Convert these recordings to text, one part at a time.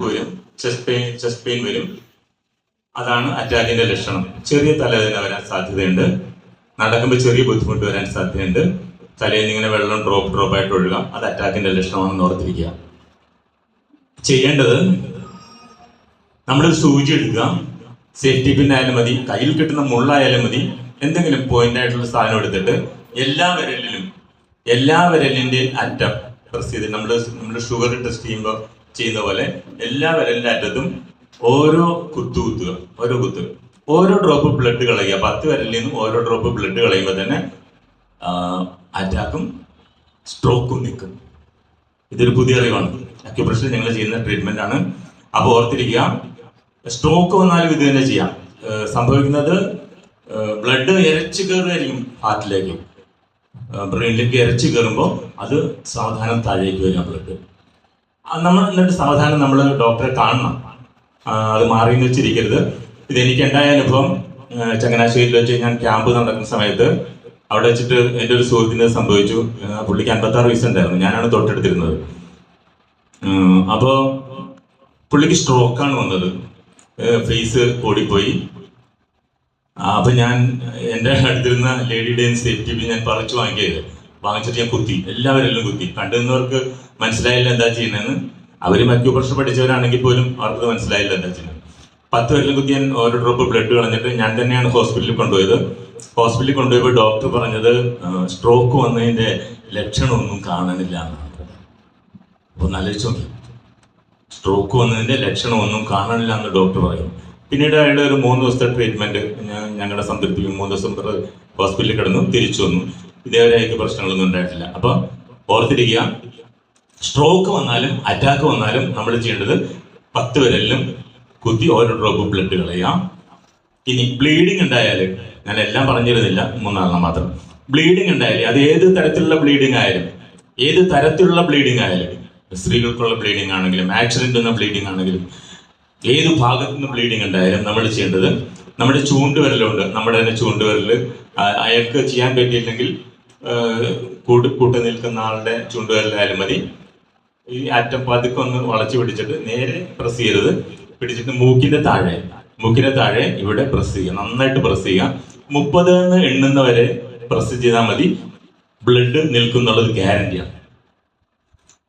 വരും, chest pain വരും. അതാണ് അറ്റാക്കിന്റെ ലക്ഷണം. ചെറിയ തലവേദന വരാൻ സാധ്യതയുണ്ട്. നടക്കുമ്പോൾ ചെറിയ ബുദ്ധിമുട്ട് വരാൻ സാധ്യതയുണ്ട്. തലയിൽ നിന്ന് ഇങ്ങനെ വെള്ളം ഡ്രോപ്പ് ആയിട്ട് ഒഴുകാം. അത് അറ്റാക്കിന്റെ ലക്ഷണമാണെന്ന് ഓർത്തിരിക്കുക. ചെയ്യേണ്ടത്, നമ്മളൊരു സൂചി എടുക്കുക. സേഫ്റ്റി പിൻ ആയാലും മതി, കയ്യിൽ കിട്ടുന്ന മുള്ളായാലും മതി, എന്തെങ്കിലും പോയിന്റ് ആയിട്ടുള്ള സാധനം എടുത്തിട്ട് എല്ലാ വിരലിന്റെ അറ്റം പ്രസ് ചെയ്ത് നമ്മൾ ഷുഗർ ടെസ്റ്റ് ചെയ്യുന്ന പോലെ എല്ലാ വിരലിന്റെ അറ്റത്തും ഓരോ കുത്തുക. ഓരോ ഡ്രോപ്പ് ബ്ലഡ് കളയുക. 10 വിരലിൽ നിന്നും ഓരോ ഡ്രോപ്പ് ബ്ലഡ് കളയുമ്പോൾ തന്നെ അറ്റാക്കും സ്ട്രോക്കും നിൽക്കും. ഇതൊരു പുതിയ അറിവാണ്. അക്യുപ്രഷർ ഞങ്ങൾ ചെയ്യുന്ന ട്രീറ്റ്മെന്റ് ആണ്. അപ്പോൾ ഓർത്തിരിക്കുക, സ്ട്രോക്ക് വന്നാലും ഇത് തന്നെ ചെയ്യാം. സംഭവിക്കുന്നത് ബ്ലഡ് ഇരച്ചു കയറുമായിരിക്കും ഹാർട്ടിലേക്ക്, ബ്രെയിനിലേക്ക് ഇരച്ചു കയറുമ്പോൾ അത് സാവധാനം താഴേക്ക് വരിക ബ്ലഡ്. എന്നിട്ട് സാവധാനം നമ്മൾ ഡോക്ടറെ കാണണം. അത് മാറിയെന്ന് വെച്ചിരിക്കരുത്. ഇതെനിക്ക് ഉണ്ടായ അനുഭവം ചങ്ങനാശ്ശേരിയിൽ വെച്ച് ഞാൻ ക്യാമ്പ് നടക്കുന്ന സമയത്ത് അവിടെ വെച്ചിട്ട് എൻ്റെ ഒരു സുഹൃത്തിന് സംഭവിച്ചു. പുള്ളിക്ക് 56 വയസ്സുണ്ടായിരുന്നു. ഞാനാണ് തൊട്ടെടുത്തിരുന്നത്. അപ്പോൾ പുള്ളിക്ക് സ്ട്രോക്കാണ് വന്നത്. ഫേസ് ഓടിപ്പോയി. അപ്പൊ ഞാൻ എൻ്റെ അടുത്തിരുന്ന ലേഡിയുടെയും സേഫ്റ്റി പിൻ ഞാൻ പറിച്ചു വാങ്ങിച്ചിട്ട് ഞാൻ കുത്തി. എല്ലാവരെല്ലാം കുത്തി. കണ്ടുന്നവർക്ക് മനസ്സിലായില്ല എന്താ ചെയ്യുന്നതെന്ന്. അവരും അക്യുപ്രഷർ പഠിച്ചവരാണെങ്കിൽ പോലും അവർക്ക് മനസ്സിലായില്ല എന്താ ചെയ്യുന്നത്. 10 പേരിലും കുത്തി ഞാൻ ഓരോ ഡ്രോപ്പ് ബ്ലഡ് കളഞ്ഞിട്ട് ഞാൻ തന്നെയാണ് ഹോസ്പിറ്റലിൽ കൊണ്ടുപോയത്. ഹോസ്പിറ്റലിൽ കൊണ്ടുപോയപ്പോൾ ഡോക്ടർ പറഞ്ഞത് സ്ട്രോക്ക് വന്നതിന്റെ ലക്ഷണമൊന്നും കാണാനില്ല എന്നാണ്. അപ്പോൾ ആലോചിച്ച് നോക്കി, സ്ട്രോക്ക് വന്നതിന്റെ ലക്ഷണമൊന്നും കാണാനില്ല എന്ന് ഡോക്ടർ പറയും. പിന്നീട് അയാളുടെ ഒരു 3 ദിവസത്തെ ട്രീറ്റ്മെന്റ് ഞങ്ങളുടെ സംതൃപ്തിക്കും 3 ദിവസം ഹോസ്പിറ്റലിൽ കിടന്നു, തിരിച്ചു വന്നു. ഇതേവരെ അയാൾക്ക് പ്രശ്നങ്ങളൊന്നും ഉണ്ടായിട്ടില്ല. അപ്പൊ ഓർത്തിരിക്കുക, സ്ട്രോക്ക് വന്നാലും അറ്റാക്ക് വന്നാലും നമ്മൾ ചെയ്യേണ്ടത് 10 വിരലിലും കുത്തി ഓരോ ഡ്രോപ്പ് ബ്ലഡ് കളയാം. ഇനി ബ്ലീഡിങ് ഉണ്ടായാൽ, ഞാൻ എല്ലാം പറഞ്ഞിരുന്നില്ല, 3 മാത്രം. ബ്ലീഡിങ് ഉണ്ടായാൽ, അത് ഏത് തരത്തിലുള്ള ബ്ലീഡിങ് ആയാലും, സ്ത്രീകൾക്കുള്ള ബ്ലീഡിങ് ആണെങ്കിലും ആക്സിഡന്റ് എന്ന ബ്ലീഡിങ് ആണെങ്കിലും ഏത് ഭാഗത്തു നിന്ന് ബ്ലീഡിങ് ഉണ്ടായാലും നമ്മൾ ചെയ്യേണ്ടത്, നമ്മുടെ ചൂണ്ടുവിരലുണ്ട്, നമ്മുടെ തന്നെ ചൂണ്ടുവിരൽ അയാൾക്ക് ചെയ്യാൻ പറ്റിയില്ലെങ്കിൽ കൂട്ടി നിൽക്കുന്ന ആളുടെ ചൂണ്ടുവിരലായാലും മതി. ഈ അറ്റം പതുക്കെ ഒന്ന് വളച്ചു പിടിച്ചിട്ട് നേരെ പ്രസ് ചെയ്യരുത്. പിടിച്ചിട്ട് മൂക്കിന്റെ താഴെ ഇവിടെ പ്രസ് ചെയ്യുക. നന്നായിട്ട് പ്രസ് ചെയ്യുക. 30 എന്ന് എണ്ണുന്നവരെ പ്രസ് ചെയ്താൽ മതി. ബ്ലഡ് നിൽക്കുന്നുള്ളത് ഗ്യാരണ്ടിയാണ്.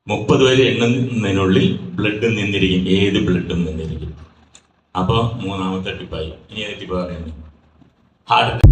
30 വരെ എണ്ണുന്നതിനുള്ളിൽ ബ്ലഡ് നിന്നിരിക്കും. ഏത് ബ്ലഡും നിന്നിരിക്കും. അപ്പോൾ 3ാമത്തെ ടിപ്പായി. ഇനി ടിപ്പ് പറയുന്നത് ഹാർട്ട്